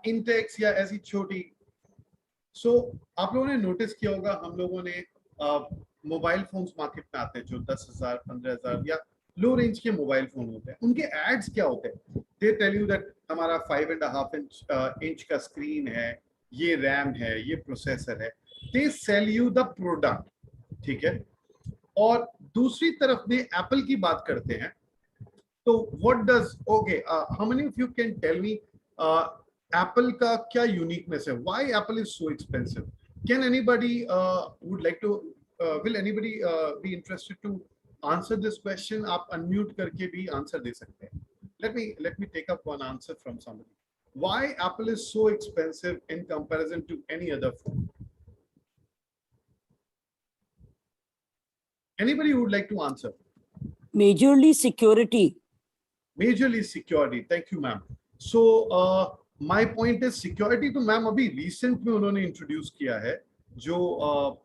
Intex या ऐसी छोटी। सो आप लोगों ने नोटिस किया होगा, हम लोगों ने मोबाइल फोन्स मार्केट में आते हैं जो 10,000 15,000 या लो रेंज के मोबाइल फोन होते हैं, उनके एड्स क्या होते हैं? दे टेल यू दैट हमारा 5.5 इंच का स्क्रीन है, ये रैम है, ये प्रोसेसर है। They sell you the product, ठीक है। और दूसरी तरफ में एप्पल की बात करते हैं, तो what does, okay, how many of you can tell me Apple का क्या यूनिकनेस है? Why Apple is so expensive? Can anybody would like to, will anybody be interested to answer this question? आप unmute करके भी answer दे सकते हैं। let me take up one answer from somebody. Why Apple is so expensive in comparison to any other phone? Anybody who would like to answer? Majorly security. Majorly security. Thank you, ma'am. So my point is security तो ma'am अभी recent में उन्होंने introduce किया है, जो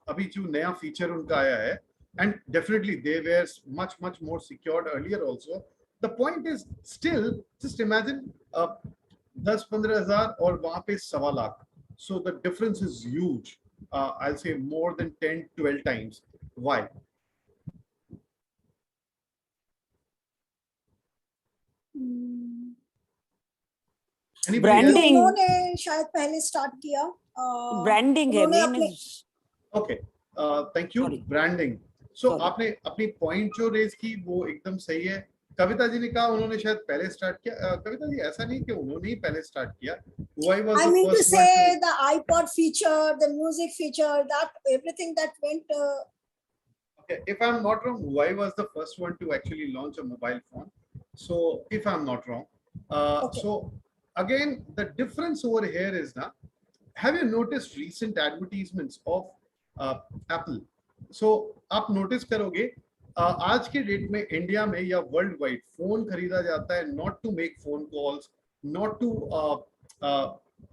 अभी जो नया feature उनका आया है, and definitely they were much more secured earlier also. The point is still, just imagine 10-15 हजार और वहाँ पे 1.25 lakh. So the difference is huge. I'll say more than 10-12 times. Why? Branding, उन्होंने शायद पहले स्टार्ट किया, ब्रांडिंग है main. Okay, thank you. Branding. So आपने अपनी पॉइंट जो रेज की वो एकदम सही है। कविता जी ने कहा उन्होंने शायद पहले स्टार्ट किया। कविता जी, ऐसा नहीं कि उन्होंने ही पहले स्टार्ट किया। I mean to say the iPod feature, the music feature, that everything that went. Okay, if I'm not wrong, Huawei was the first one to actually launch a mobile phone. So if I'm not wrong, Okay. So again, the difference over here is now, have you noticed recent advertisements of Apple? So आप notice करोगे आज के date में India में या world wide phone खरीदा जाता है not to make phone calls, not to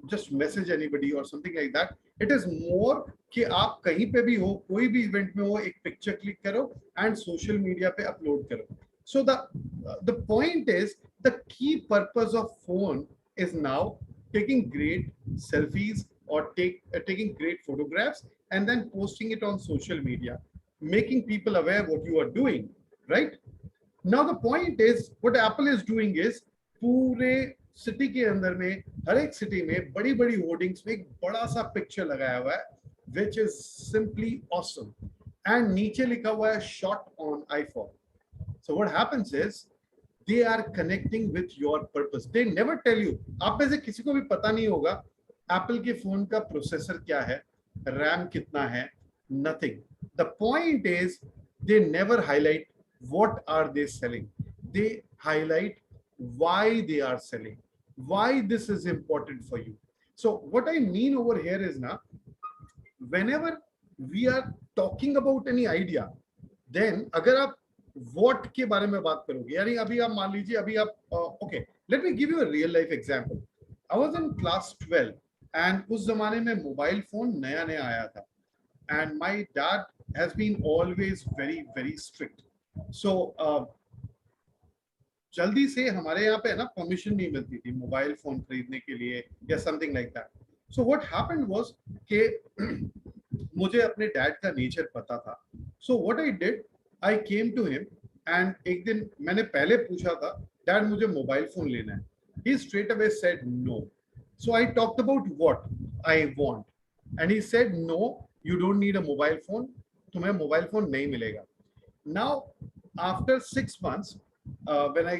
just message anybody or something like that. It is more कि आप कहीं पे भी हो, कोई भी इवेंट में हो, एक पिक्चर क्लिक करो एंड सोशल मीडिया पे अपलोड करो. So the point is, the key purpose of phone is now taking great selfies or taking great photographs and then posting it on social media, making people aware what you are doing, right? Now the point is, what Apple is doing is, पूरे city के अंदर में, हर एक city में बड़ी बड़ी hoardings में एक बड़ा सा पिक्चर लगाया हुआ है, which is simply awesome, and नीचे लिखा हुआ है shot on iPhone. So what happens is, they are connecting with your purpose. They never tell you. आप में से किसी को भी पता नहीं होगा Apple के फोन का प्रोसेसर क्या है, रैम कितना है, nothing. The point is, they never highlight what are they selling. They highlight why they are selling, why this is important for you. So what I mean over here is now, whenever we are talking about any idea, then अगर आप what के बारे में बात करोगे, यानी अभी आप मान लीजिए, अभी आप okay, let me give you a real life example. I was in class 12 and उस जमाने में मोबाइल फोन नया नया आया था, and my dad has been always very strict. So जल्दी से हमारे यहाँ पे ना परमिशन नहीं मिलती थी मोबाइल फोन खरीदने के लिए या something like that. So what happened was कि मुझे अपने डैड का नेचर पता था. So what I did, I came to him and एक दिन मैंने पहले पूछा था, डैड मुझे मोबाइल फोन लेना है. He straight away said no. So I talked about what I want and he said no, you don't need a mobile phone, तुम्हें मोबाइल फोन नहीं मिलेगा. Now after 6 months, when I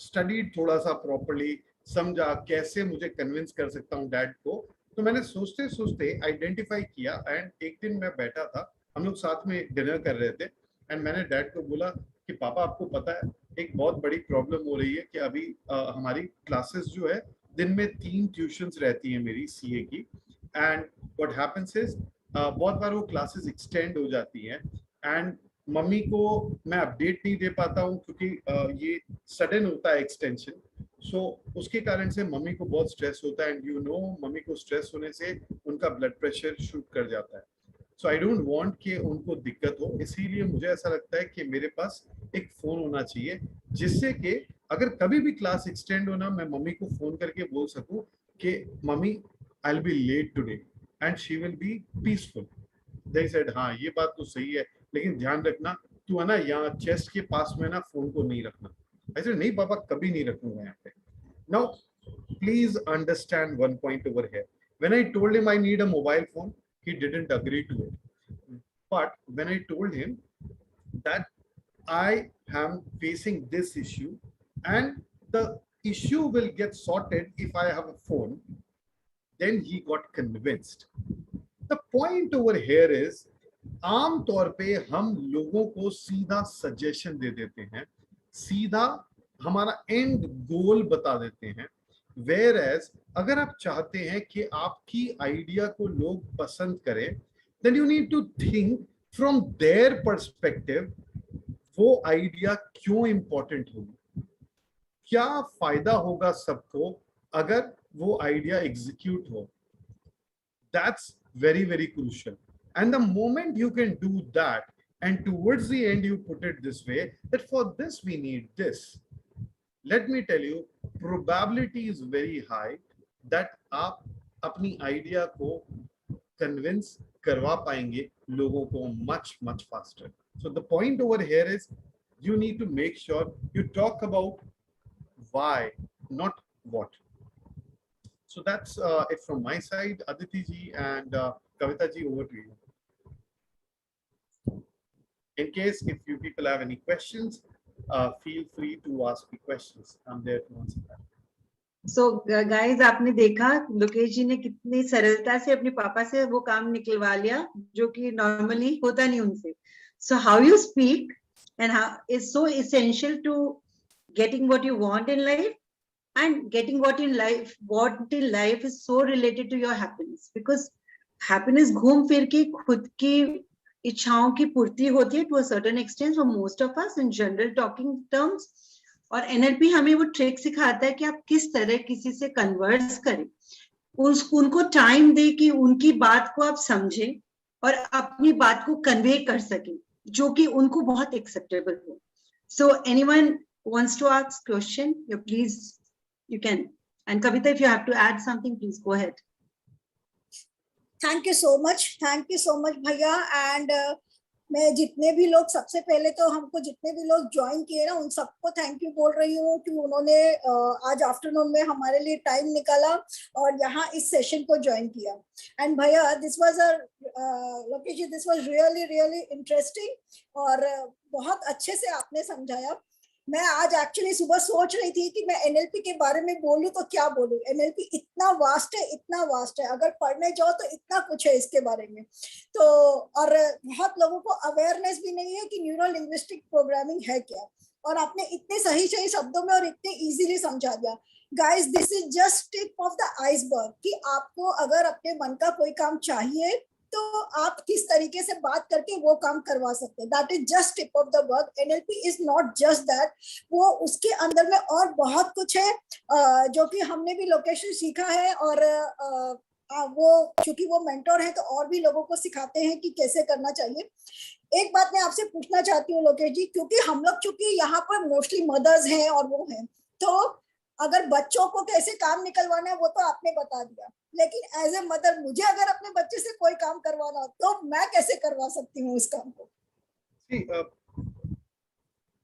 studied थोड़ा सा properly, समझा कैसे मुझे convince कर सकता हूँ डैड को, तो मैंने सोचते सोचते आइडेंटिफाई किया. एंड एक दिन मैं बैठा था, हम लोग साथ में डिनर कर रहे थे, एंड मैंने डैड को बोला कि पापा आपको पता है एक बहुत बड़ी प्रॉब्लम हो रही है कि अभी हमारी क्लासेस जो है दिन में 3 ट्यूशंस रहती हैं मेरी सीए की, एंड व्हाट हैपेंस इज बहुत बार वो क्लासेस एक्सटेंड हो जाती हैं एंड मम्मी को मैं अपडेट नहीं दे पाता हूँ क्योंकि ये सडन होता है एक्सटेंशन. सो उसके कारण से मम्मी को बहुत स्ट्रेस होता है, एंड यू नो मम्मी को स्ट्रेस होने से उनका ब्लड प्रेशर शूट कर जाता है. सो आई डोंट वांट कि उनको दिक्कत हो, इसीलिए मुझे ऐसा लगता है कि मेरे पास एक फोन होना चाहिए जिससे कि अगर कभी भी क्लास एक्सटेंड होना, मैं मम्मी को फोन करके बोल सकूं कि mummy I will be late today and she will be peaceful. They said हाँ ये बात तो सही है, लेकिन ध्यान रखना तू है ना यहाँ चेस्ट के पास में ना फोन को नहीं रखना. ऐसे नहीं पापा, कभी नहीं रखूंगा यहाँ पे. Now please understand one point over here. When I told him I need a mobile phone, he didn't agree to it. But when I told him that I am facing this issue and the issue will get sorted if I have a phone, then he got convinced. The point over here is, आम तौर पे हम लोगों को सीधा suggestion दे देते हैं, सीधा हमारा एंड गोल बता देते हैं. वेयर एज अगर आप चाहते हैं कि आपकी आइडिया को लोग पसंद करें, then you need to think from their perspective, वो आइडिया क्यों इंपॉर्टेंट होगी, क्या फायदा होगा सबको अगर वो आइडिया एग्जीक्यूट हो. That's very very crucial. And the moment you can do that, and towards the end you put it this way, that for this we need this, let me tell you, probability is very high that आप अपनी idea को convince करवा पाएंगे लोगों को much much faster. So the point over here is, you need to make sure you talk about why, not what. So that's it from my side. Aditi ji and Kavita ji, over to you. In case if you people have any questions, feel free to ask me questions. I'm there to answer that. So guys, आपने देखा लोकेश जी ने कितनी सरलता से अपने पापा से वो काम निकलवा लिया जो कि नॉर्मली होता नहीं उनसे. So how you speak and how is so essential to getting what you want in life. And getting what in life is so related to your happiness, because happiness घूम फिर के खुद की इच्छाओं की पूर्ति होती है to a certain extent for most of us in general talking terms. और NLP हमें वो ट्रिक सिखाता है कि आप किस तरह किसी से कन्वर्स करें, उनको टाइम दे कि उनकी बात को आप समझें और अपनी बात को कन्वे कर सकें जो कि उनको बहुत एक्सेप्टेबल हो. So anyone wants to ask question, you please. You can. And Kavita, if you have to add something, please go ahead. Thank you so much. Thank you so much, भैया. And मैं जितने भी लोग, सबसे पहले तो हमको जितने भी लोग ज्वाइन किए ना, उन सबको थैंक यू बोल रही हूँ कि उन्होंने आज आफ्टरनून में हमारे लिए टाइम निकाला और यहाँ इस सेशन को ज्वाइन किया. एंड भैया, this was Lokesh ji, this was really interesting और बहुत अच्छे से आपने समझाया. मैं आज एक्चुअली सुबह सोच रही थी कि मैं एनएलपी के बारे में बोलूं तो क्या बोलूं. एनएलपी इतना वास्ट है, अगर पढ़ने जाओ तो इतना कुछ है इसके बारे में. तो और बहुत लोगों को अवेयरनेस भी नहीं है कि न्यूरो लिंग्विस्टिक प्रोग्रामिंग है क्या, और आपने इतने सही शब्दों में और इतने इजीली समझा दिया. Guys, this is just tip of the iceberg कि आपको अगर अपने मन का कोई काम चाहिए तो आप किस तरीके से बात करके वो काम करवा सकते हैं. That is just tip of the work. NLP is not just that, वो उसके अंदर में और बहुत कुछ है जो कि हमने भी लोकेशन सीखा है. और वो चूंकि वो मेंटोर है तो और भी लोगों को सिखाते हैं कि कैसे करना चाहिए. एक बात मैं आपसे पूछना चाहती हूँ लोकेश जी, क्योंकि हम लोग चूंकि यहाँ पर मोस्टली मदर्स हैं और वो हैं, तो अगर बच्चों को कैसे काम निकलवाना है वो तो आपने बता दिया, लेकिन एज ए मदर मुझे अगर अपने बच्चे से कोई काम करवाना हो तो मैं कैसे करवा सकती हूँ इस काम को? See,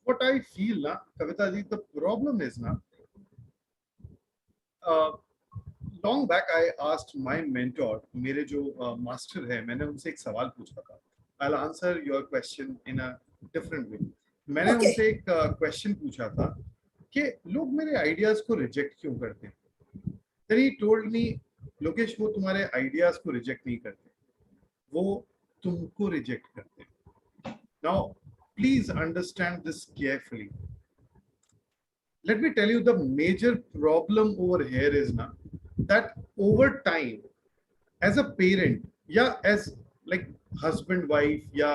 what I feel na, Kavita ji, the problem is na, long back I asked my mentor, मेरे जो मास्टर है, मैंने उनसे एक सवाल पूछा था. I'll answer your question in a different way. मैंने उनसे एक क्वेश्चन पूछा था कि लोग मेरे आइडियाज को रिजेक्ट क्यों करते हैं. Then he told me, Lokesh, वो तुम्हारे आइडियाज को रिजेक्ट नहीं करते, वो तुमको रिजेक्ट करते हैं. Now please understand this carefully. Let me tell you, the major problem over here is na, that over time as a parent या as like husband wife या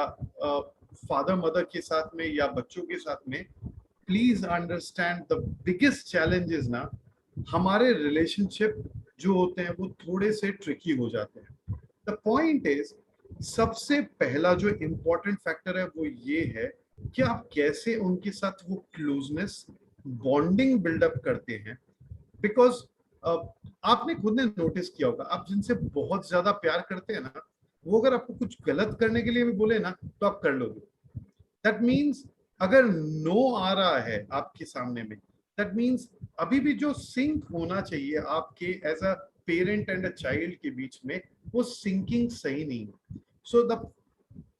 father mother के साथ में या बच्चों के साथ में, please understand the biggest challenge is ना, हमारे रिलेशनशिप जो होते हैं वो थोड़े से ट्रिकी हो जाते हैं. द पॉइंट इज, सबसे पहला जो इम्पोर्टेंट फैक्टर है वो ये है कि आप कैसे उनके साथ वो क्लोजनेस, बॉन्डिंग बिल्डअप करते हैं. बिकॉज आपने खुद ने नोटिस किया होगा, आप जिनसे बहुत ज्यादा प्यार करते हैं ना, वो अगर आपको कुछ गलत करने के लिए भी बोले ना तो आप कर लोगे. दैट मीन्स अगर नो आ रहा है आपके सामने में, दैट मीन्स अभी भी जो सिंक होना चाहिए आपके as a parent and a child के बीच में, वो सिंकिंग सही नहीं है. So the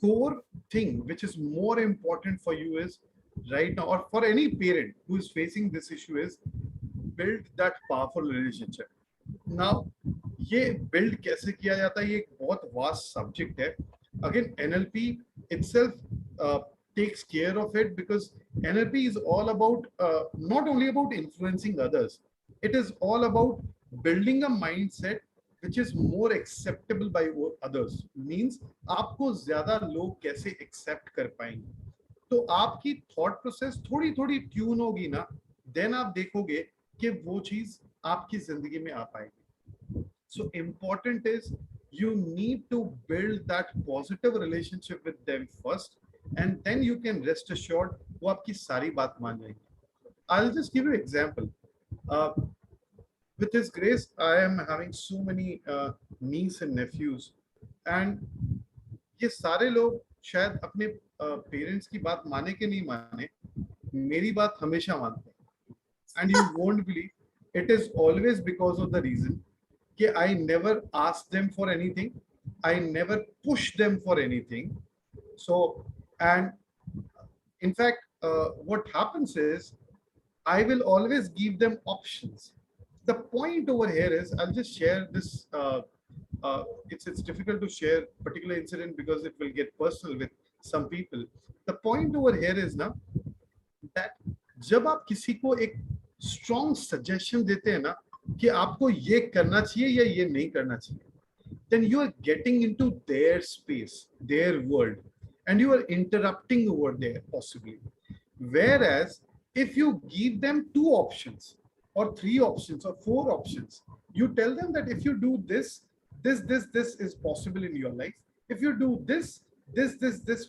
core thing which is more important for you is right now, or for any parent who is facing this issue, is build that powerful relationship. Now ये build कैसे किया जाता है, ये एक बहुत vast subject है. Again, NLP itself takes care of it, because NLP is all about not only about influencing others, it is all about building a mindset which is more acceptable by others. Means आपको ज्यादा लोग कैसे accept कर पाएंगे. तो आपकी thought process थोड़ी थोड़ी ट्यून होगी ना, then आप देखोगे कि वो चीज आपकी जिंदगी में आ पाएगी. So important is you need to build that positive relationship with them first, and then you can rest assured वो आपकी सारी बात मान जाएंगे. I'll just give you an example. With His grace, I am having so many niece and nephews, and ये सारे लोग शायद अपने पेरेंट्स की बात माने कि नहीं माने, मेरी बात हमेशा मानते हैं. And you won't believe, it is always because of the reason कि I never ask them for anything, I never push them for anything. So, and in fact, what happens is I will always give them options. The point over here is, I'll just share this. It's difficult to share particular incident because it will get personal with some people. The point over here is now that जब आप किसी को एक strong suggestion देते हैं ना कि आपको ये करना चाहिए या ये नहीं करना चाहिए, then you are getting into their space, their world, and you are interrupting over there possibly. Whereas if you give them 2 options or 3 options or 4 options, you tell them that if you do this is possible in your life. If you do this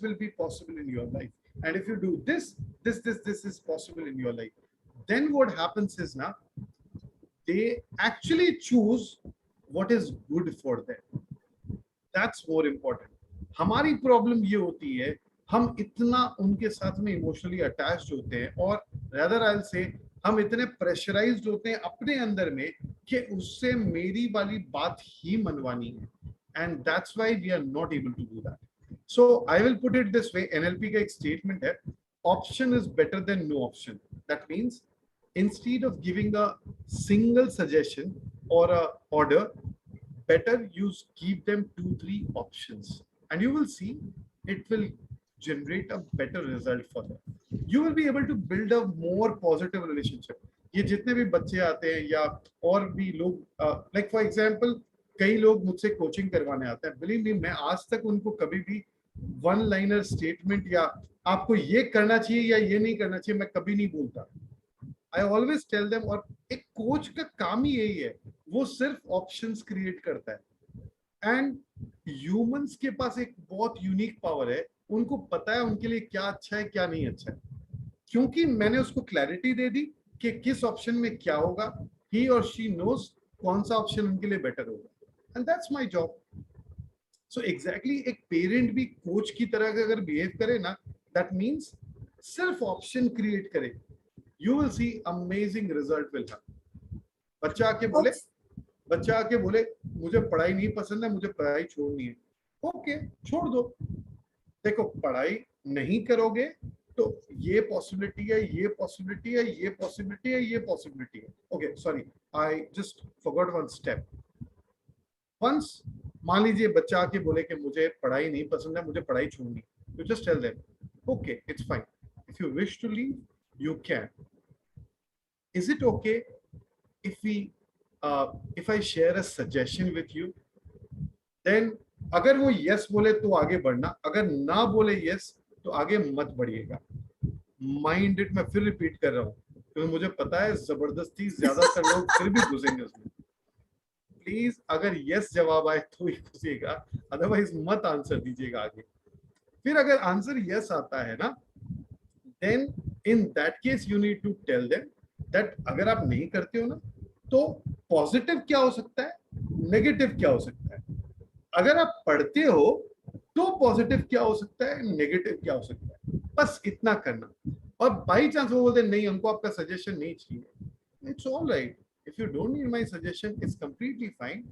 will be possible in your life. And if you do this is possible in your life. Then what happens is now they actually choose what is good for them. That's more important. हमारी problem ये होती है, हम इतना उनके साथ में emotionally attached होते हैं, और rather I'll say हम इतने प्रेशराइज्ड होते हैं अपने अंदर में कि उससे मेरी वाली बात ही मनवानी है. And that's why we are not able to do that. So I will put it this way. NLP का एक स्टेटमेंट है, option is better than no option. That means instead of giving a single suggestion or a order, better you give them 2-3 options, and you will see it will generate a better result for them. You will be able to build a more positive relationship. ये जितने भी बच्चे आते हैं या और भी लोग, like for example, कई लोग मुझसे कोचिंग करवाने आते हैं. Believe me, मैं आज तक उनको कभी भी वन लाइनर स्टेटमेंट या आपको ये करना चाहिए या ये नहीं करना चाहिए मैं कभी नहीं बोलता. I always tell them, और एक कोच का काम ही यही है, वो सिर्फ ऑप्शंस क्रिएट करता है. एंड ह्यूमंस के पास एक बहुत यूनिक पावर है, उनको पता है उनके लिए क्या अच्छा है क्या नहीं अच्छा है, क्योंकि मैंने उसको क्लैरिटी दे दी कि किस ऑप्शन में क्या होगा. ही और शी नोज कौन सा ऑप्शन उनके लिए बेटर होगा, and that's my job. So exactly एक पेरेंट भी कोच की तरह अगर बिहेव करे ना, दैट मीन्स सिर्फ ऑप्शन क्रिएट करे, you will see amazing result will happen. बच्चा आके बोले मुझे पढ़ाई नहीं पसंद है, मुझे पढ़ाई छोड़नी है. ओके, छोड़ दो. देखो, पढ़ाई नहीं करोगे तो ये पॉसिबिलिटी है, ये पॉसिबिलिटी है, ये पॉसिबिलिटी है, ये पॉसिबिलिटी है. Okay, sorry, I just forgot one step. Once मान लीजिए बच्चा आके बोले कि मुझे पढ़ाई नहीं पसंद है, मुझे पढ़ाई छोड़नी है, you just tell them, okay, it's fine. If you wish to leave, you can. Is it okay if I share a suggestion with you? Then अगर वो yes बोले तो आगे बढ़ना, अगर ना बोले yes तो आगे मत बढ़िएगा. माइंड इट, मैं फिर रिपीट कर रहा हूँ क्योंकि मुझे पता है जबरदस्ती ज्यादातर लोग फिर भी घुसेंगे उसमें. प्लीज अगर yes जवाब आए तो ही घुसिएगा, अदरवाइज मत आंसर दीजिएगा आगे. फिर अगर आंसर yes आता है ना, then in that case you need to tell them that अगर आप नहीं करते हो ना तो पॉजिटिव क्या हो सकता है, नेगेटिव क्या हो सकता है। अगर आप पढ़ते हो तो पॉजिटिव क्या हो सकता है, नेगेटिव क्या हो सकता है, बस इतना करना। और बाई चांस वो बोलते नहीं हमको आपका सजेशन नहीं चाहिए, it's all right. If you don't need my suggestion, it's completely fine.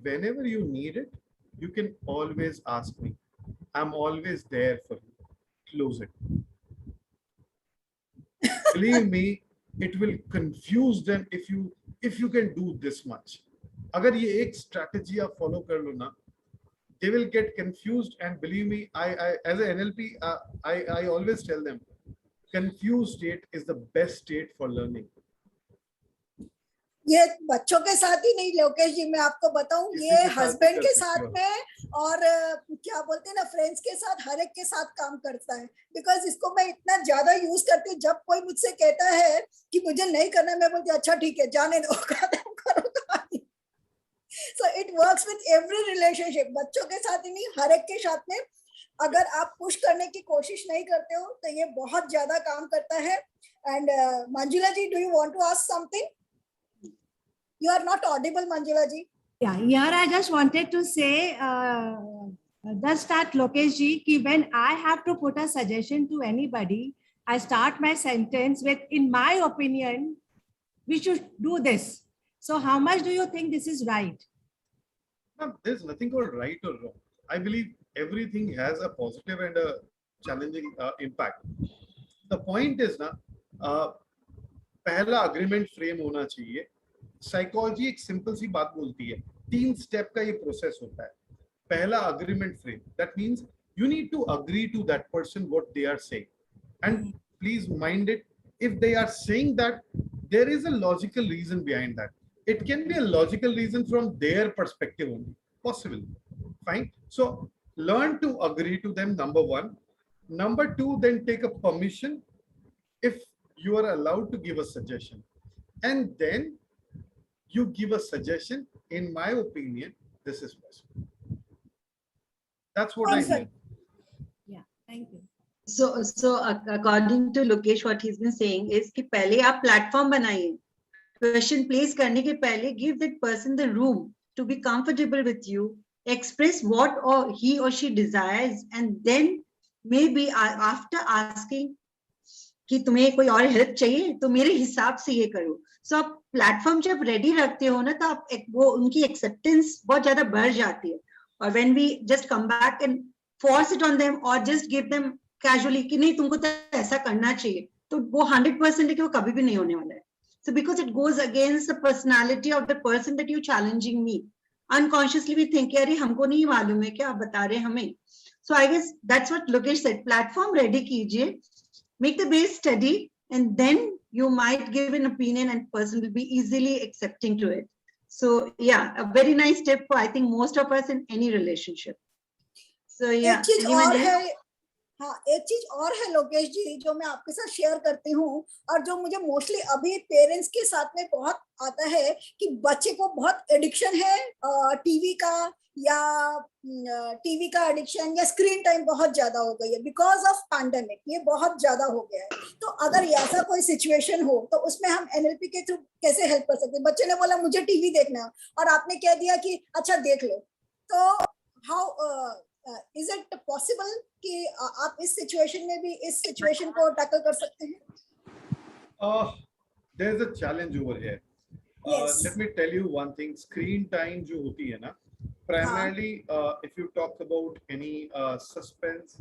Whenever you need it, you can always ask me. I'm always there for you. Close it. Believe me, it will confuse them if you can do this much. अगर ये एक strategy आप follow कर लो ना, they will get confused, and believe me, I as a NLP, I always tell them, confused state is the best state for learning. ये बच्चों के साथ ही नहीं लोकेश जी, मैं आपको बताऊं, ये हस्बैंड के साथ में और क्या बोलते हैं ना, फ्रेंड्स के साथ, हर एक के साथ काम करता है। बिकॉज इसको मैं इतना ज्यादा यूज करती हूँ, जब कोई मुझसे कहता है कि मुझे नहीं करना, मैं बोलती अच्छा ठीक है जाने दो, खत्म करो कहानी। So it works with every relationship, बच्चों के साथ ही नहीं, हर एक के साथ में। अगर आप पुश करने की कोशिश नहीं करते हो तो ये बहुत ज्यादा काम करता है। And Manjula ji, do you want to ask something? You are not audible, Manjula ji. Yeah, here I just wanted to say, does that Lokesh ji, ki when I have to put a suggestion to anybody, I start my sentence with, in my opinion, we should do this. So how much do you think this is right? No, there's nothing called right or wrong. I believe everything has a positive and a challenging impact. The point is ना, पहला agreement frame होना चाहिए। Psychology एक simple सी बात बोलती है, 3 step का ये प्रोसेस होता है। पहला agreement frame, that means you need to agree to that person what they are saying, and please mind it, if they are saying that there is a logical reason behind that, it can be a logical reason from their perspective only, possible, fine. So learn to agree to them, number 1. Number 2, then take a permission if you are allowed to give a suggestion, and then you give a suggestion. In my opinion, this is possible. That's what I mean. Yeah, thank you. So according to Lokesh, what he's been saying is कि पहले आप platform बनाइए, question place करने के पहले give that person the room to be comfortable with you, express what or he or she desires, and then maybe after asking कि तुम्हें कोई और हेल्प चाहिए तो मेरे हिसाब से ये करो। सो आप प्लेटफॉर्म जब रेडी रखते हो ना, तो आप वो उनकी एक्सेप्टेंस बहुत ज्यादा बढ़ जाती है। और when we just come back and force it on them और जस्ट गिव देम कैजुअली कि नहीं तुमको तो ऐसा करना चाहिए, तो वो 100% है कि वो कभी भी नहीं होने वाला है। So because it goes against the personality of the person that you challenging me, unconsciously we think अरे हमको नहीं मालूम है क्या आप बता रहे हमें। So I guess that's what Lokesh said, platform ready कीजिए, make the base steady, and then you might give an opinion and person will be easily accepting to it. So yeah, a very nice tip for I think most of us in any relationship. So yeah, एक चीज anyone और else? है, हाँ एक चीज और है लोकेश जी, जो मैं आपके साथ शेयर करती हूँ और जो मुझे मोस्टली अभी पेरेंट्स के साथ में बहुत आता है कि बच्चे को बहुत एडिक्शन है टीवी का, या टीवी का एडिक्शन या स्क्रीन टाइम बहुत ज्यादा हो गई है बिकॉज ऑफ पैंडेमिक, ये बहुत ज्यादा हो गया है। तो अगर ऐसा कोई सिचुएशन हो तो उसमें हम एनएलपी के थ्रू कैसे हेल्प कर सकते हैं? बच्चे ने बोला मुझे टीवी देखना है और आपने कह दिया कि अच्छा देख लो, तो हाउ इज इट पॉसिबल कि आप इस सिचुएशन में भी इस सिचुएशन को टैकल कर सकते हैं? There is a challenge over here. Yes. Let me tell you one thing. Screen time जो होती है ना, primarily if you talk about any suspense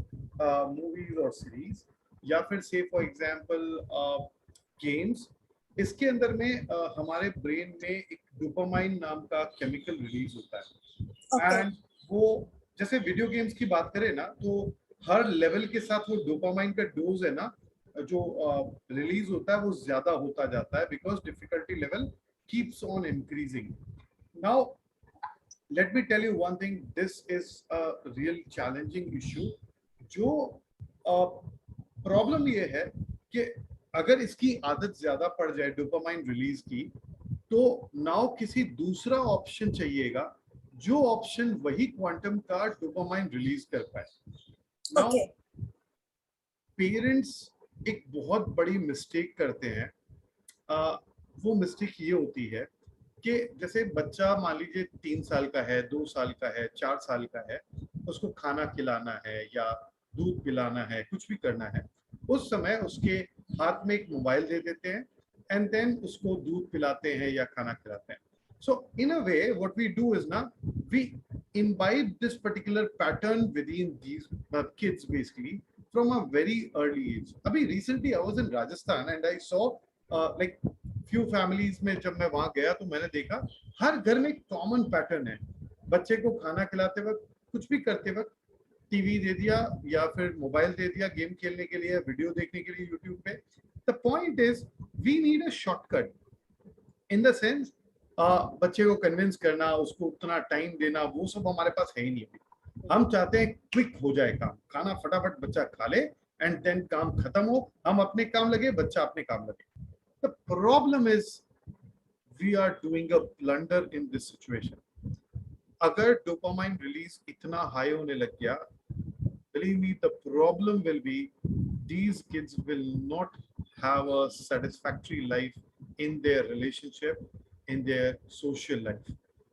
movies or series, या फिर say for example games, इसके अंदर में हमारे ब्रेन में एक डोपामाइन नाम का केमिकल रिलीज होता है। एंड वो जैसे वीडियो गेम्स की बात करें ना, तो हर लेवल के साथ वो डोपामाइन का डोज है ना जो रिलीज होता है वो ज्यादा होता जाता है, because difficulty level keeps on increasing. Now let me tell you one thing, this is a real challenging issue. जो प्रॉब्लम ये है कि अगर इसकी आदत ज्यादा पड़ जाए डोपामाइन रिलीज की, तो नाउ किसी दूसरा ऑप्शन चाहिएगा जो ऑप्शन वही क्वांटम का डोपामाइन रिलीज कर पाए। नाउ पेरेंट्स एक बहुत बड़ी मिस्टेक करते हैं। वो मिस्टेक ये होती है कि जैसे बच्चा मान लीजिए 3 साल का है, 2 साल का है, 4 साल का है, उसको खाना खिलाना है या दूध पिलाना है, कुछ भी करना है, उस समय उसके हाथ में एक मोबाइल दे देते हैं एंड देन उसको दूध पिलाते हैं या खाना खिलाते हैं. So in a way what we do is now we imbibe this particular pattern within these kids basically from a very early age. Abhi recently I was in Rajasthan and I saw like few families में जब मैं वहाँ गया तो मैंने देखा हर घर में एक कॉमन पैटर्न है. बच्चे को खाना खिलाते वक्त, कुछ भी करते वक्त टीवी दे दिया या फिर मोबाइल दे दिया गेम खेलने के लिए, वीडियो देखने के लिए यूट्यूब पे. The point is we need a shortcut in the sense बच्चे को कन्विंस करना, उसको उतना टाइम देना, वो सब हमारे पास है ही नहीं. हम चाहते हैं क्विक हो जाए काम, खाना फटाफट बच्चा खा ले एंड देन काम खत्म हो, हम अपने काम लगे, बच्चा अपने काम लगे. The problem is we are doing a blunder in this situation. अगर डोपामाइन रिलीज इतना हाई होने लग गया, believe me, the problem will be these kids will not have a satisfactory life in their relationship, in their social life.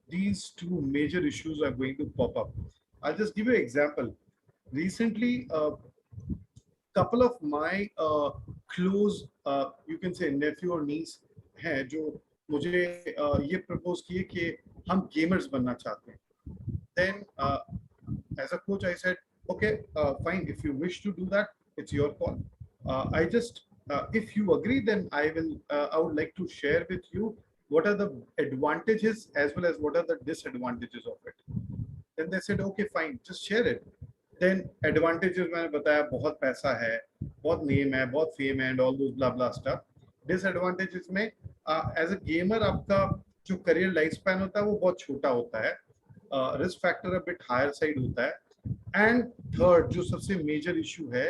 These two major issues are going to pop up. I'll just give you an example. Recently, a couple of my close, you can say nephew or niece हैं जो मुझे ये propose किए कि हम gamers बनना चाहते हैं. Then as a coach I said, okay, fine, if you wish to do that, it's your call. I just if you agree, then I would like to share with you what are the advantages as well as what are the disadvantages of it. Then they said, okay, fine, just share it. Then advantages मैंने बताया, बहुत पैसा है, बहुत name है, बहुत fame है and all those blah blah stuff. Disadvantages में as a gamer आपका जो career lifespan होता है वो बहुत छोटा होता है, risk factor a bit higher side होता है. एंड थर्ड जो सबसे मेजर इशू है,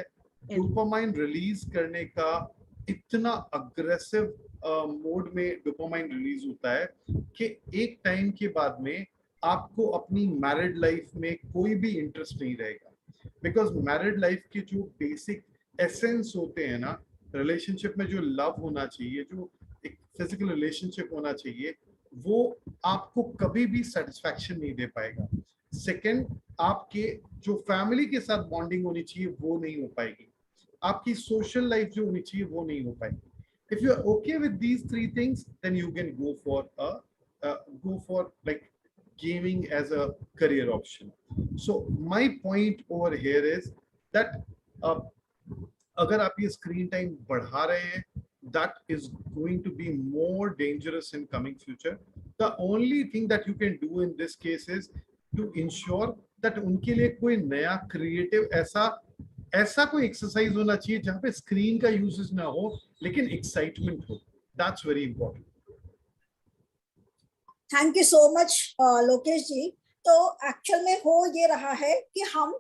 डोपामाइन रिलीज करने का इतना अग्रेसिव मोड में डोपामाइन रिलीज होता है कि एक टाइम के बाद में आपको अपनी मैरिड लाइफ में कोई भी इंटरेस्ट नहीं रहेगा. बिकॉज मैरिड लाइफ के जो बेसिक एसेंस होते हैं ना, रिलेशनशिप में जो लव होना चाहिए, जो एक फिजिकल रिलेशनशिप होना चाहिए, वो आपको कभी भी सेटिस्फैक्शन नहीं दे पाएगा. सेकेंड, आपके जो फैमिली के साथ बॉन्डिंग होनी चाहिए वो नहीं हो पाएगी, आपकी सोशल लाइफ जो होनी चाहिए वो नहीं हो पाएगी. If you are okay with these three things then you can go for like gaming as a career option. So my point over here is that अगर आप ये स्क्रीन टाइम बढ़ा रहे हैं, that is going to be more dangerous in coming future. The only thing that you can do in this case is to ensure that उनके लिए कोई नया क्रिएटिव ऐसा कोई एक्सरसाइज होना चाहिए जहाँ पे स्क्रीन का यूजेस ना हो लेकिन एक्साइटमेंट हो. That's very important. Thank you so much Lokesh ji. तो एक्चुअल में हो ये रहा है कि हम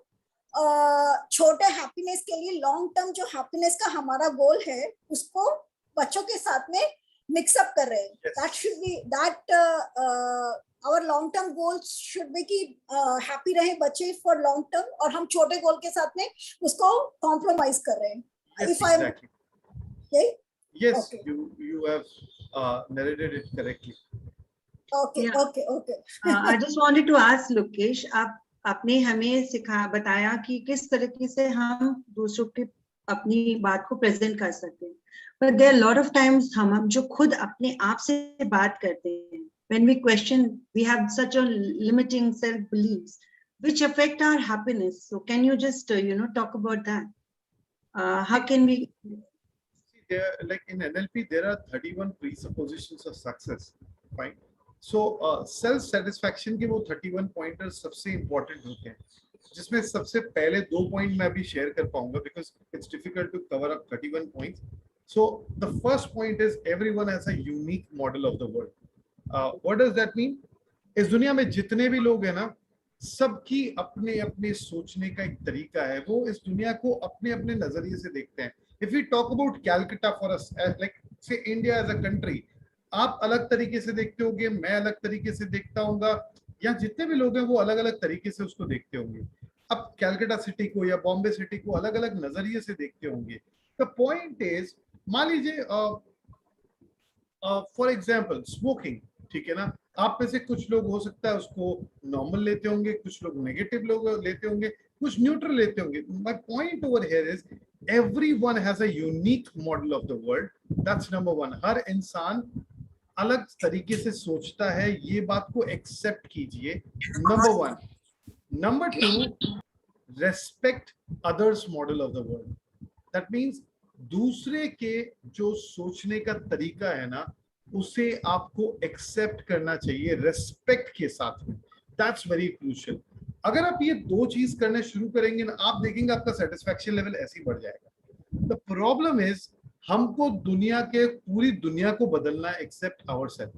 छोटे हैप्पीनेस के लिए लॉन्ग टर्म जो हैप्पीनेस का हमारा गोल है उसको बच्चों के साथ में मिक्सअप कर रहे हैं. That should be that our long term goals should be कि happy रहे बच्चे for long term, और हम छोटे गोल के साथ में उसको compromise कर रहे हैं. Yes, if I'm exactly. okay? Yes, okay. you have narrated it correctly. Okay, Yeah. okay. I just wanted to ask Lokesh, आपने हमें बताया कि किस तरीके से हम दूसरों के अपनी बात को प्रेजेंट कर सकते हैं. But there are a lot of times हम जो खुद अपने आप से बात करते हैं, when we question, we have such a limiting self beliefs which affect our happiness. So can you just talk about that? How can we See, there, like in NLP there are 31 presuppositions of success. Fine. So self satisfaction के वो 31 pointers सबसे important होते हैं, जिसमें सबसे पहले 2 point मैं अभी शेयर कर पाऊंगा because it's difficult to cover up 31 points. So the first point is everyone has a unique model of the world. What does that mean? इस दुनिया में जितने भी लोग हैं ना, सबकी अपने अपने सोचने का एक तरीका है, वो इस दुनिया को अपने अपने नजरिए से देखते हैं. If we talk about Calcutta for us, like say India as a country, आप अलग तरीके से देखते होंगे, मैं अलग तरीके से देखता हूँगा, या जितने भी लोग हैं वो अलग अलग तरीके से उसको देखते होंगे. अब कैलकाटा सिटी को या बॉम्बे सिटी को अलग अलग नजरिए से देखते होंगे. द पॉइंट इज, मान लीजिए फॉर एग्जाम्पल स्मोकिंग. ठीक है ना। आप में से कुछ लोग हो सकता है उसको नॉर्मल लेते होंगे, कुछ लोग नेगेटिव लोग लेते होंगे, कुछ न्यूट्रल लेते होंगे। My point over here is everyone has a unique model of the world. That's number one. हर इंसान अलग तरीके से सोचता है, ये बात को एक्सेप्ट कीजिए, number one. Number two, respect others model of the world. That means दूसरे के जो सोचने का तरीका है ना, उसे आपको एक्सेप्ट करना चाहिए रेस्पेक्ट के साथ में। That's very crucial. अगर आप ये दो चीज करने शुरू करेंगे ना, आप देखेंगे आपका सेटिस्फैक्शन लेवल ऐसे ही बढ़ जाएगा। द प्रॉब्लम इज हमको दुनिया के पूरी दुनिया को बदलना है except ourselves.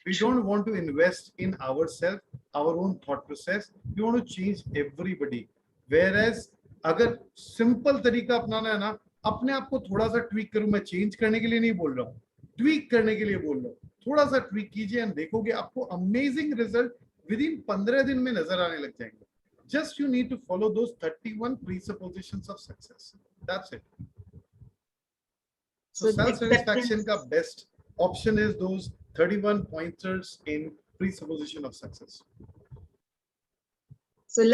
We don't want to invest in ourselves, our own thought process. We want to change everybody. Whereas अगर सिंपल तरीका अपनाना है ना, अपने आप को थोड़ा सा ट्वीक करूं, मैं चेंज करने के लिए नहीं बोल रहा हूँ, ट्वीक करने के लिए बोल रहा हूँ। थोड़ा सा ट्वीक कीजिए एंड देखोगे आपको अमेजिंग रिजल्ट विद इन 15 दिन में नजर आने लग जाएंगे। Just you need to follow those 31 presuppositions of success. That's it. So self-satisfaction ka best option is those 31 pointers in presupposition of success. So,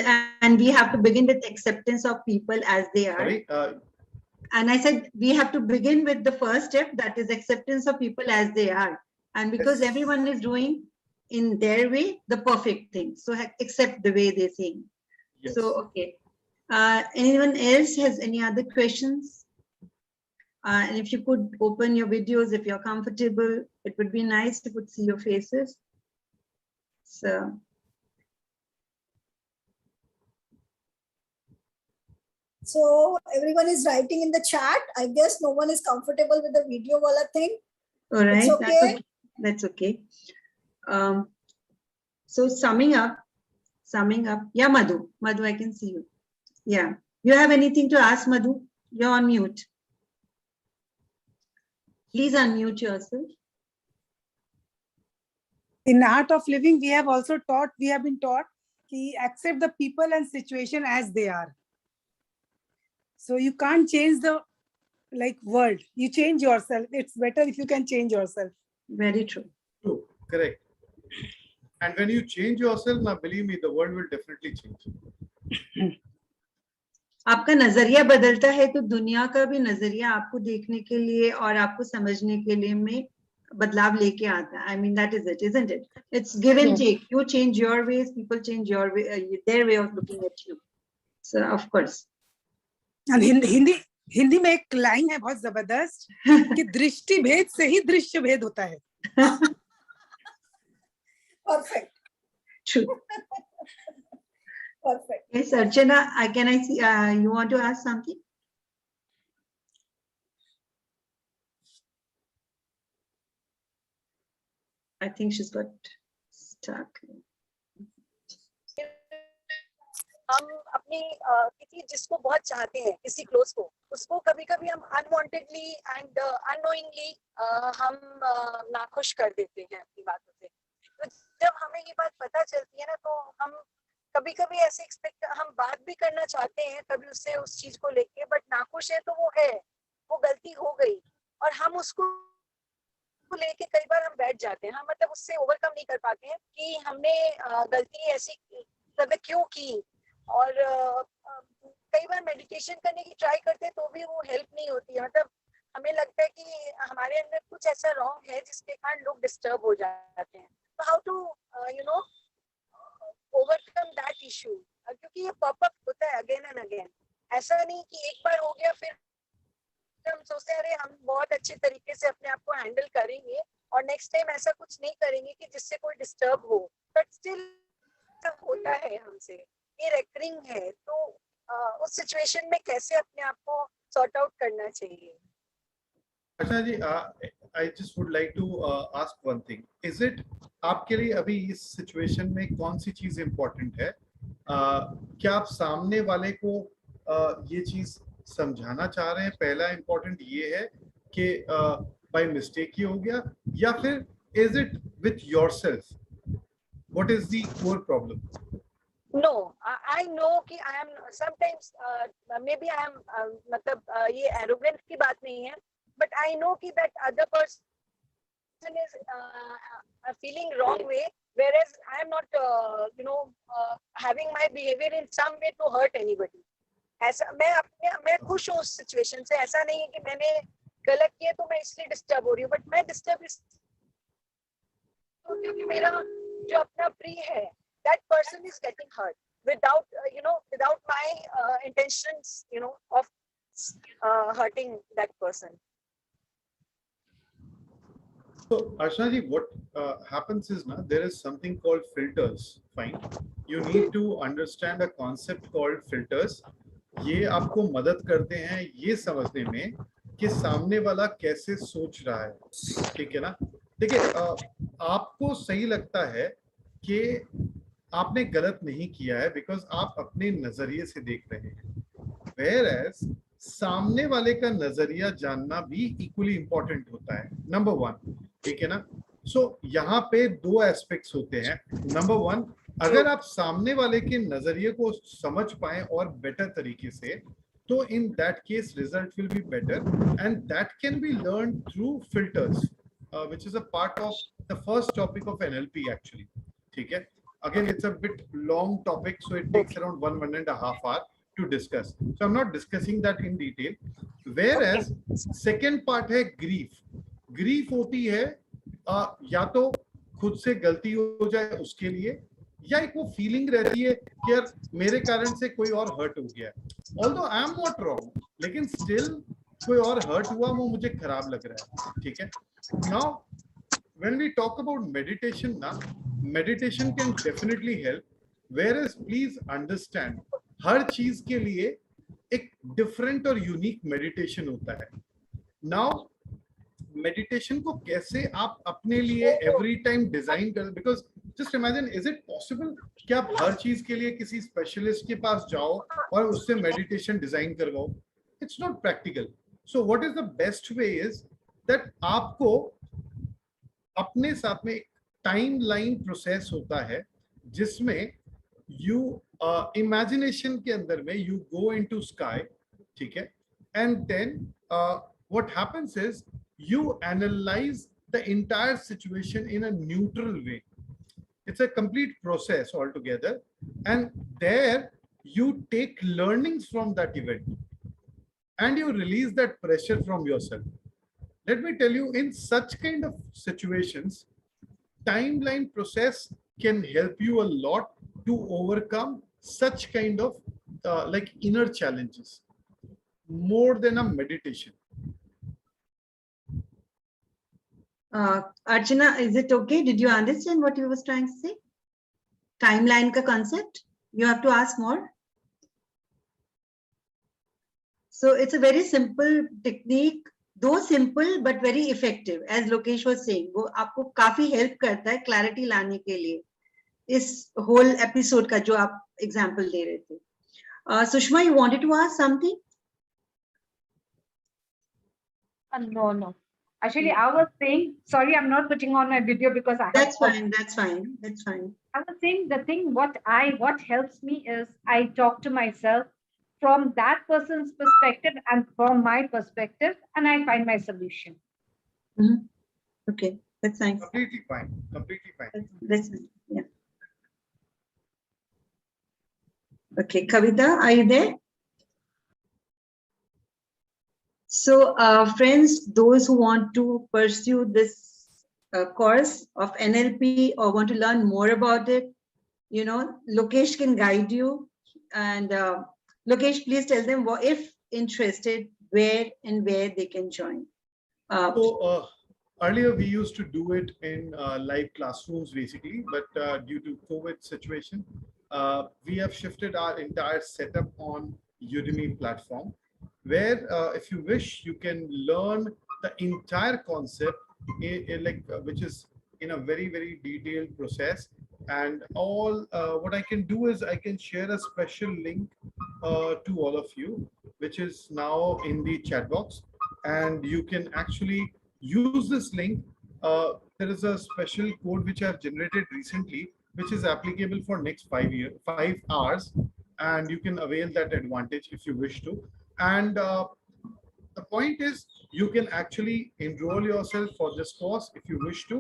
and we have to begin with acceptance of people as they are. Sorry, and I said we have to begin with the first step, that is acceptance of people as they are. And because Yes. everyone is doing in their way the perfect thing, so accept the way they think. yes. So, okay. Anyone else has any other questions? And if you could open your videos, if you're comfortable, it would be nice to could see your faces. So, So everyone is writing in the chat. I guess no one is comfortable with the video wala thing. all right, It's okay. That's okay. So summing up, yeah, Madhu, I can see you. Yeah, you have anything to ask, Madhu? You're on mute. Please unmute yourself. In Art of Living, we have been taught to accept the people and situation as they are. So you can't change the world. You change yourself. It's better if you can change yourself. Very true. True, correct. And when you change yourself, now believe me, the world will definitely change. आपका नजरिया बदलता है तो दुनिया का भी नजरिया आपको देखने के लिए और आपको समझने के लिए में बदलाव लेके आता है. I mean, that is it, isn't it? It's give and take. You change your ways, people change your way, their way of looking at you. So of course. And Hindi में एक लाइन है बहुत जबरदस्त कि दृष्टि भेद से ही दृश्य भेद होता है. Perfect. True. Perfect. Yes, Archana, can I see, you want to ask something? I think she's got stuck. हम अपनी किसी जिसको बहुत चाहते हैं, किसी क्लोज को, उसको कभी कभी हम अनवांटेडली एंड अननोइंगली हम नाखुश कर देते हैं अपनी बातों से. तो जब हमें ये बात पता चलती है ना, तो हम कभी कभी ऐसे हम बात भी करना चाहते हैं कभी उससे उस चीज को लेके, बट नाखुश है तो वो है, वो गलती हो गई और हम उसको लेके कई बार हम बैठ जाते हैं. हम मतलब उससे ओवरकम नहीं कर पाते हैं कि हमने गलती ऐसी क्यों की. और कई बार मेडिटेशन करने की ट्राई करते हैं तो भी वो हेल्प नहीं होती है. मतलब हमें लगता है कि हमारे अंदर कुछ ऐसा रॉन्ग है जिसके कारण लोग डिस्टर्ब हो जाते हैं. तो how to overcome that issue, क्योंकि ये पॉपअप होता है अगेन एंड अगेन. ऐसा नहीं कि एक बार हो गया फिर हम सोचते हैं अरे हम बहुत अच्छे तरीके से अपने आप को हैंडल करेंगे और नेक्स्ट टाइम ऐसा कुछ नहीं करेंगे कि जिससे कोई डिस्टर्ब हो. बट स्टिल होता है हमसे, ये रेकरिंग है. तो उस सिचुएशन में कैसे अपने आप को सॉर्ट आउट करना चाहिए? अच्छा जी, I just would like to ask one thing. Is it आपके लिए अभी इस सिचुएशन में कौन सी चीज इम्पोर्टेंट है? क्या आप सामने वाले को ये चीज समझाना चाह रहे हैं, पहला इम्पोर्टेंट ये है कि बाय मिस्टेक ही हो गया, या फिर is it with yourself? What is the core problem? No, I know कि I am sometimes maybe I am मतलब ये arrogant की बात नहीं है, but I know कि that other person is feeling wrong way, whereas I am not, having my behavior in some way to hurt anybody. ऐसा मैं खुश हूँ उस सिचुएशन से. ऐसा नहीं है कि मैंने गलत किया तो मैं इसलिए डिस्टर्ब हो रही हूँ, बट मैं डिस्टर्ब क्योंकि मेरा जो अपना प्रिय है, that person is getting hurt without without my intentions of hurting that person. So Archana ji, what happens is now there is something called filters. Fine, you need to understand a concept called filters. ये आपको मदद करते हैं ये समझने में कि सामने वाला कैसे सोच रहा है. ठीक है ना. देखिए, आपको सही लगता है कि आपने गलत नहीं किया है बिकॉज आप अपने नजरिए से देख रहे हैं. Whereas सामने वाले का नजरिया जानना भी इक्वली इंपॉर्टेंट होता है. नंबर 1. ठीक है ना. सो यहाँ पे 2 एस्पेक्ट्स होते हैं. नंबर 1, अगर आप सामने वाले के नजरिए को समझ पाए और बेटर तरीके से, तो in that case result will be better and that can be learn through filters, which is a part of the first topic of NLP actually. ठीक है. Again, it's a bit long topic, so it takes around 1.5 hours to discuss. So I'm not discussing that in detail. Whereas second part है grief. Grief होती है या तो खुद से गलती हो जाए उसके लिए, या एक वो फीलिंग रहती है कि यार मेरे कारण से कोई और हर्ट हो गया. Although I am not wrong, लेकिन still कोई और हर्ट हुआ वो मुझे खराब लग रहा है. ठीक है. Now, when we talk about meditation, ना, meditation can definitely help. Whereas, please understand, हर चीज के लिए एक different और unique meditation होता है. Now, meditation को कैसे आप अपने लिए every time design कर, because just imagine, is it possible कि आप हर चीज के लिए किसी specialist के पास जाओ और उससे meditation design करवाओ? It's not practical. So, what is the best way is that आपको अपने साथ में टाइमलाइन प्रोसेस होता है जिसमें यू इमेजिनेशन के अंदर में यू गो इनटू स्काई. ठीक है. And then what happens is you analyse the entire situation in a neutral way. It's a complete process all together and there you take learnings from that event and you release that pressure from yourself. Let me tell you, in such kind of situations, timeline process can help you a lot to overcome such kind of like inner challenges more than a meditation. Archana, is it okay? Did you understand what you was trying to say? Timeline ka concept? You have to ask more. So it's a very simple technique, though simple but very effective, as Lokesh was saying. वो आपको काफी help करता है clarity लाने के लिए इस whole episode का जो आप example दे रहे थे. Sushma, you wanted to ask something? No. Actually, I was saying, sorry, I'm not putting on my video because I. That's fine. That's fine. That's fine. I was saying the thing. What helps me is I talk to myself from that person's perspective and from my perspective, and I find my solution. Mm-hmm. Okay, that's nice. Completely fine. Completely fine. That's nice. Yeah. Okay, Kavita, are you there? So, friends, those who want to pursue this course of NLP or want to learn more about it, Lokesh can guide you. And Lokesh, please tell them what, if interested, where they can join. So earlier we used to do it in live classrooms basically, but due to COVID situation, we have shifted our entire setup on Udemy platform, where if you wish, you can learn the entire concept which is in a very, very detailed process. And all what I can do is I can share a special link to all of you, which is now in the chat box, and you can actually use this link. There is a special code which I have generated recently, which is applicable for next 5 hours, and you can avail that advantage if you wish to. And the point is you can actually enroll yourself for this course if you wish to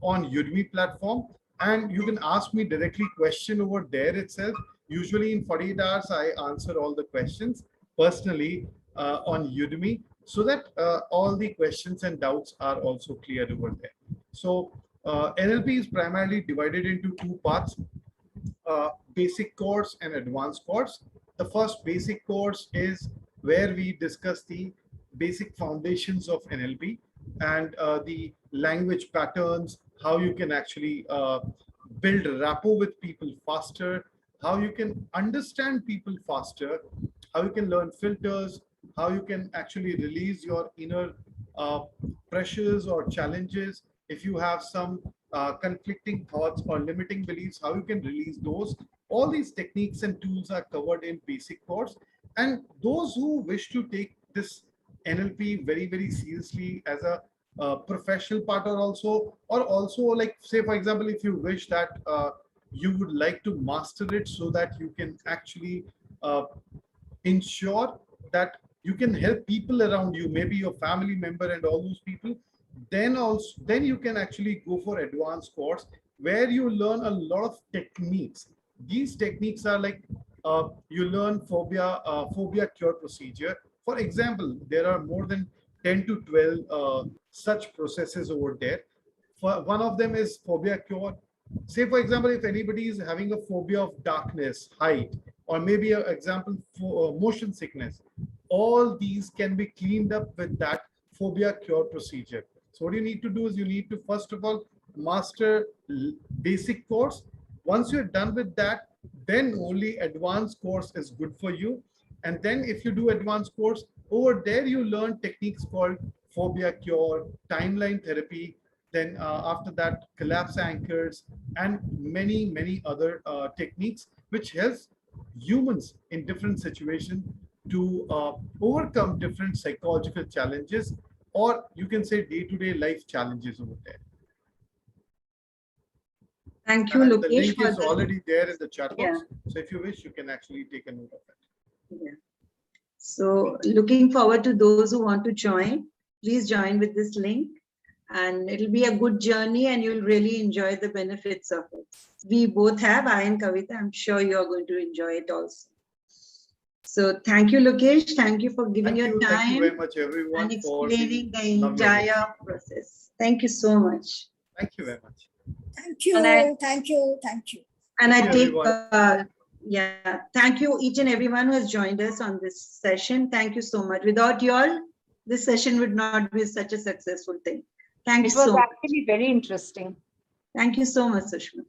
on Udemy platform, and you can ask me directly question over there itself. Usually in 48 hours, I answer all the questions personally on Udemy, so that all the questions and doubts are also cleared over there. So NLP is primarily divided into two parts, basic course and advanced course. The first basic course is where we discuss the basic foundations of NLP and the language patterns, how you can actually build rapport with people faster, how you can understand people faster, how you can learn filters, how you can actually release your inner uh, pressures or challenges. If you have some conflicting thoughts or limiting beliefs, how you can release those. All these techniques and tools are covered in basic course. And those who wish to take this NLP very, very seriously as a professional part, or also like, say, for example, if you wish that you would like to master it so that you can actually ensure that you can help people around you, maybe your family member and all those people, then you can actually go for advanced course where you learn a lot of techniques. These techniques are like you learn phobia cure procedure. For example, there are more than 10 to 12 such processes over there. One of them is phobia cure. Say, for example, if anybody is having a phobia of darkness, height, or maybe an example for motion sickness, all these can be cleaned up with that phobia cure procedure. So what you need to do is you need to first of all master basic course. Once you're done with that, then only advanced course is good for you. And then if you do advanced course, over there you learn techniques called phobia cure, timeline therapy, then after that collapse anchors, and many other techniques which helps humans in different situations to overcome different psychological challenges, or you can say day-to-day life challenges over there. Thank you, And the Lokesh, link for is the, already there in the chat box. Yeah. So if you wish, you can actually take a note of it. Yeah. So looking forward to those who want to join. Please join with this link, and it'll be a good journey and you'll really enjoy the benefits of it. We both have, I and Kavita, I'm sure you're going to enjoy it also. So thank you, Lokesh. Thank you for giving your time. Thank you very much, everyone, and explaining the lovely entire process. Thank you so much. Thank you very much. Thank you, And thank you, thank you. And Thank I you, take, yeah, thank you each and everyone who has joined us on this session. Thank you so much. Without you all, this session would not be such a successful thing. Thank you It was so much. actually very interesting. Thank you so much, Sushma.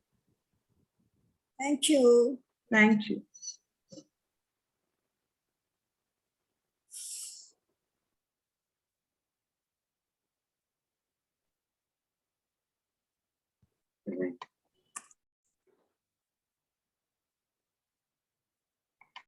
Thank you. Thank you. Right.